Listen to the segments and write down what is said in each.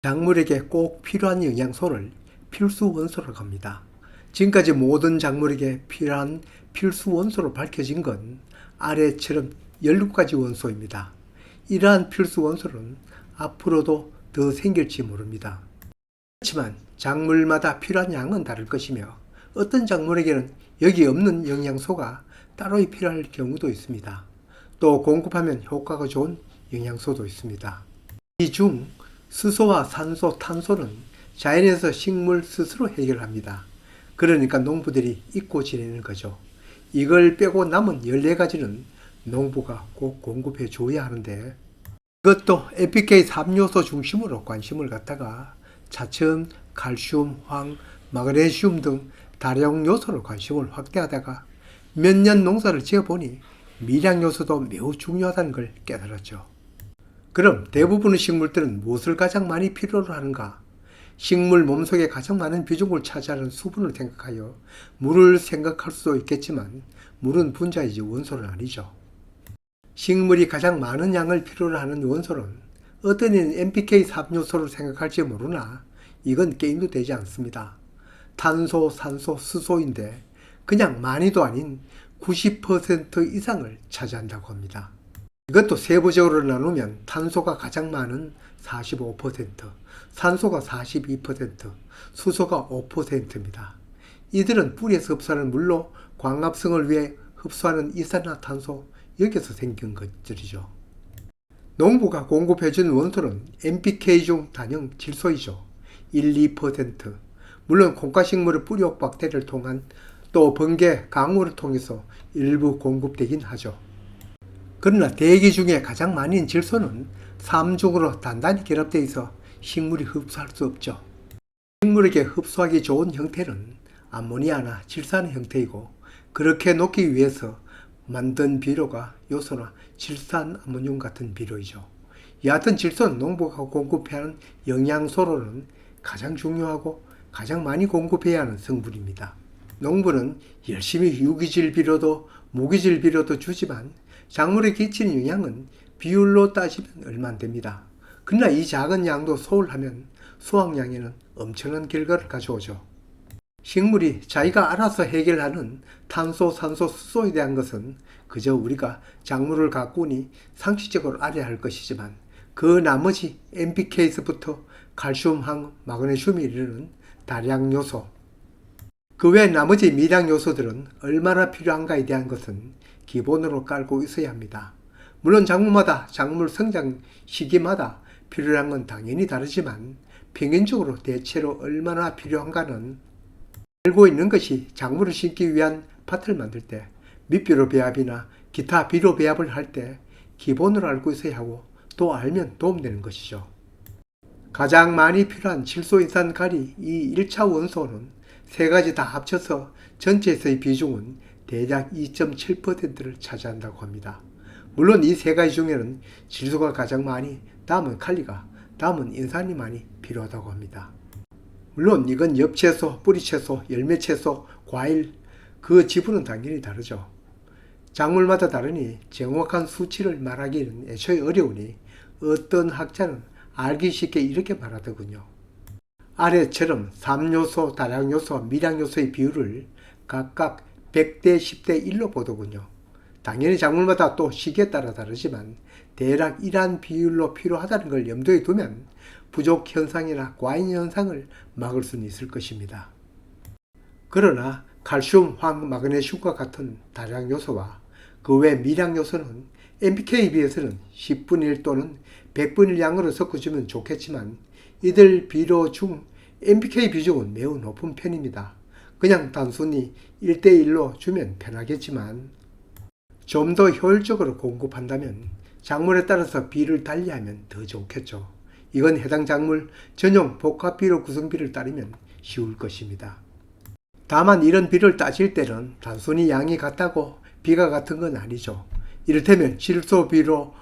작물에게 꼭 필요한 영양소를 필수 원소라고 합니다. 지금까지 모든 작물에게 필요한 필수 원소로 밝혀진 건 아래처럼 17가지 원소입니다. 이러한 필수 원소는 앞으로도 더 생길지 모릅니다. 그렇지만 작물마다 필요한 양은 다를 것이며 어떤 작물에게는 여기 없는 영양소가 따로 필요할 경우도 있습니다. 또 공급하면 효과가 좋은 영양소도 있습니다. 이 중 수소와 산소, 탄소는 자연에서 식물 스스로 해결합니다. 그러니까 농부들이 잊고 지내는 거죠. 이걸 빼고 남은 14가지는 농부가 꼭 공급해 줘야 하는데, 이것도 NPK 3요소 중심으로 관심을 갖다가 차츰 칼슘, 황, 마그네슘 등 다량 요소로 관심을 확대하다가 몇 년 농사를 지어보니 미량 요소도 매우 중요하다는 걸 깨달았죠. 그럼 대부분의 식물들은 무엇을 가장 많이 필요로 하는가? 식물 몸속에 가장 많은 비중을 차지하는 수분을 생각하여 물을 생각할 수도 있겠지만 물은 분자이지 원소는 아니죠. 식물이 가장 많은 양을 필요로 하는 원소는 어떤 이는 NPK 3요소를 생각할지 모르나 이건 게임도 되지 않습니다. 탄소, 산소, 수소인데 그냥 많이도 아닌 90% 이상을 차지한다고 합니다. 이것도 세부적으로 나누면 탄소가 가장 많은 45%, 산소가 42%, 수소가 5%입니다. 이들은 뿌리에서 흡수하는 물로 광합성을 위해 흡수하는 이산화탄소, 여기서 생긴 것들이죠. 농부가 공급해준 원소는 NPK 중 단형 질소이죠. 1, 2%. 물론 콩가식물의 뿌리옥 박테리아를 통한 또 번개, 강우를 통해서 일부 공급되긴 하죠. 그러나 대기 중에 가장 많은 질소는 삼중으로 단단히 결합되어 있어 식물이 흡수할 수 없죠. 식물에게 흡수하기 좋은 형태는 암모니아나 질산의 형태이고, 그렇게 놓기 위해서 만든 비료가 요소나 질산 아모늄 같은 비료이죠. 여하튼 질소는 농부가 공급해야 하는 영양소로는 가장 중요하고 가장 많이 공급해야 하는 성분입니다. 농부는 열심히 유기질 비료도 무기질 비료도 주지만 작물에 끼치는 영향은 비율로 따지면 얼마 안 됩니다. 그러나 이 작은 양도 소홀하면 수확량에는 엄청난 결과를 가져오죠. 식물이 자기가 알아서 해결하는 탄소, 산소, 수소에 대한 것은 그저 우리가 작물을 가꾸니 상식적으로 알아야 할 것이지만 그 나머지 NPK에서부터 칼슘, 황, 마그네슘이 이르는 다량 요소, 그 외 나머지 미량 요소들은 얼마나 필요한가에 대한 것은 기본으로 깔고 있어야 합니다. 물론 작물마다 작물 성장 시기마다 필요한 건 당연히 다르지만 평균적으로 대체로 얼마나 필요한가는 알고 있는 것이 작물을 심기 위한 밭을 만들 때 밑비료 배합이나 기타 비료 배합을 할 때 기본으로 알고 있어야 하고 또 알면 도움되는 것이죠. 가장 많이 필요한 질소, 인산, 가리 이 1차 원소는 세 가지 다 합쳐서 전체에서의 비중은 대략 2.7%를 차지한다고 합니다. 물론 이 세 가지 중에는 질소가 가장 많이, 다음은 칼리가, 다음은 인산이 많이 필요하다고 합니다. 물론 이건 엽채소, 뿌리채소, 열매채소, 과일, 그 지분은 당연히 다르죠. 작물마다 다르니 정확한 수치를 말하기는 애초에 어려우니 어떤 학자는 알기 쉽게 이렇게 말하더군요. 아래처럼 3요소, 다량요소와 미량요소의 비율을 각각 100대 10대 1로 보더군요. 당연히 작물마다 또 시기에 따라 다르지만 대략 이러한 비율로 필요하다는 걸 염두에 두면 부족 현상이나 과잉 현상을 막을 수는 있을 것입니다. 그러나 칼슘, 황, 마그네슘과 같은 다량 요소와 그 외 미량 요소는 NPK에 비해서는 10분의 1 또는 100분의 1 양으로 섞어주면 좋겠지만 이들 비료 중 NPK 비중은 매우 높은 편입니다. 그냥 단순히 1대1로 주면 편하겠지만 좀 더 효율적으로 공급한다면 작물에 따라서 비를 달리하면 더 좋겠죠. 이건 해당 작물 전용 복합 비료 구성비를 따르면 쉬울 것입니다. 다만 이런 비를 따질 때는 단순히 양이 같다고 비가 같은 건 아니죠. 이를테면 질소 비료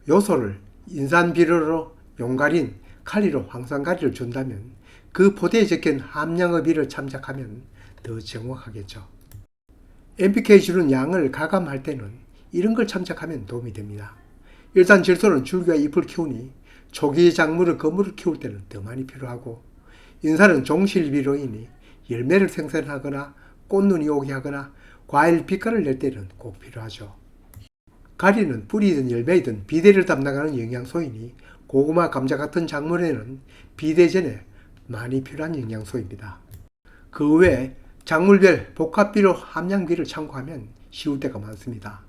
요소를 인산 비료로 용가린 칼리로 황산가리를 준다면 그 포대에 적힌 함량의 비를 참작하면 더 정확하겠죠. NPK 주는 양을 가감할 때는 이런 걸 참작하면 도움이 됩니다. 일단 질소는 줄기와 잎을 키우니 초기 작물의 거물을 키울 때는 더 많이 필요하고, 인삼은 종실비료이니 열매를 생산하거나 꽃눈이 오게 하거나 과일 빛깔을 낼 때는 꼭 필요하죠. 가리는 뿌리든 열매이든 비대를 담당하는 영양소이니 고구마, 감자 같은 작물에는 비대전에 많이 필요한 영양소입니다. 그 외에 작물별 복합비료 함량비를 참고하면 쉬울 때가 많습니다.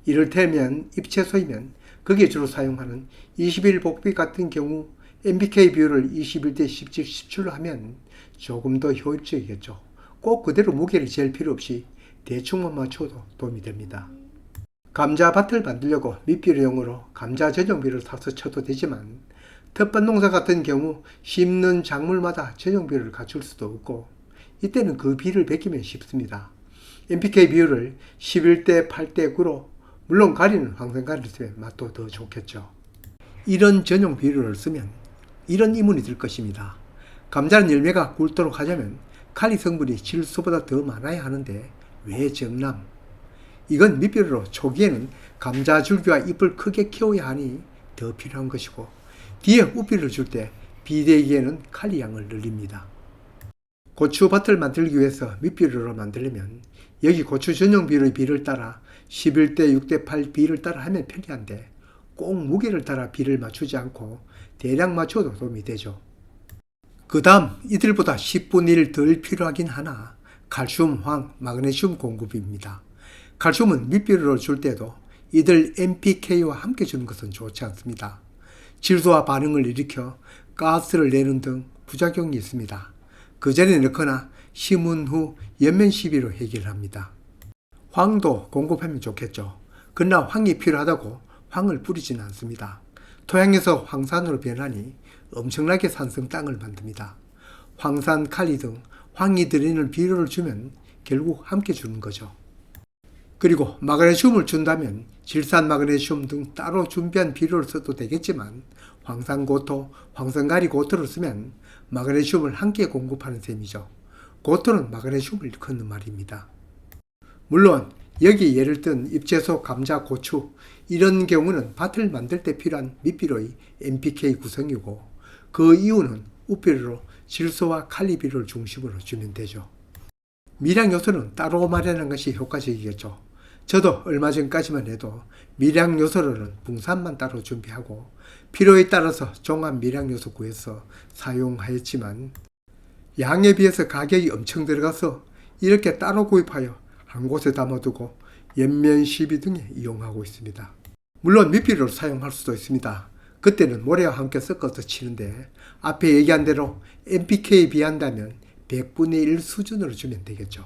이를테면 잎채소이면 거기에 주로 사용하는 21복비 같은 경우 NPK 비율을 21대 17, 17로 하면 조금 더 효율적이겠죠. 꼭 그대로 무게를 잴 필요 없이 대충만 맞춰도 도움이 됩니다. 감자밭을 만들려고 밑비료용으로 감자 전용비를 사서 쳐도 되지만 텃밭 농사 같은 경우 심는 작물마다 전용비를 갖출 수도 없고 이때는 그 비를 베끼면 쉽습니다. NPK 비율을 11대 8대 9로 물론 가리는 황산가리를 쓰면 맛도 더 좋겠죠. 이런 전용 비료를 쓰면 이런 의문이 들 것입니다. 감자는 열매가 굵도록 하려면 칼리 성분이 질소보다 더 많아야 하는데 왜 정남? 이건 밑비료로 초기에는 감자 줄기와 잎을 크게 키워야 하니 더 필요한 것이고 뒤에 우비를 줄 때 비대기에는 칼리 양을 늘립니다. 고추밭을 만들기 위해서 밑비료로 만들려면 여기 고추 전용 비료의 비를 따라 11대 6대 8 비를 따라 하면 편리한데 꼭 무게를 따라 비를 맞추지 않고 대략 맞춰도 도움이 되죠. 그 다음 이들보다 10분의 1 덜 필요하긴 하나 칼슘, 황, 마그네슘 공급입니다. 칼슘은 밑비료로 줄 때도 이들 NPK와 함께 주는 것은 좋지 않습니다. 질소와 반응을 일으켜 가스를 내는 등 부작용이 있습니다. 그 전에 넣거나 심은 후 연면 시비로 해결합니다. 황도 공급하면 좋겠죠. 그러나 황이 필요하다고 황을 뿌리지는 않습니다. 토양에서 황산으로 변하니 엄청나게 산성 땅을 만듭니다. 황산, 칼리 등 황이 들어있는 비료를 주면 결국 함께 주는 거죠. 그리고 마그네슘을 준다면 질산 마그네슘 등 따로 준비한 비료를 써도 되겠지만 황산고토, 황산가리 고토를 쓰면 마그네슘을 함께 공급하는 셈이죠. 고토는 마그네슘을 일컫는 말입니다. 물론 여기 예를 든 잎채소, 감자, 고추 이런 경우는 밭을 만들 때 필요한 밑비료의 NPK 구성이고 그 이유는 우비료로 질소와 칼리 비료를 중심으로 주면 되죠. 미량 요소는 따로 마련하는 것이 효과적이겠죠. 저도 얼마 전까지만 해도 미량 요소로는 붕산만 따로 준비하고 필요에 따라서 종합 미량 요소 구해서 사용하였지만 양에 비해서 가격이 엄청 들어가서 이렇게 따로 구입하여 한 곳에 담아두고 연면 시비 등에 이용하고 있습니다. 물론 밑비료로 사용할 수도 있습니다. 그때는 모래와 함께 섞어서 치는데 앞에 얘기한 대로 NPK에 비한다면 100분의 1 수준으로 주면 되겠죠.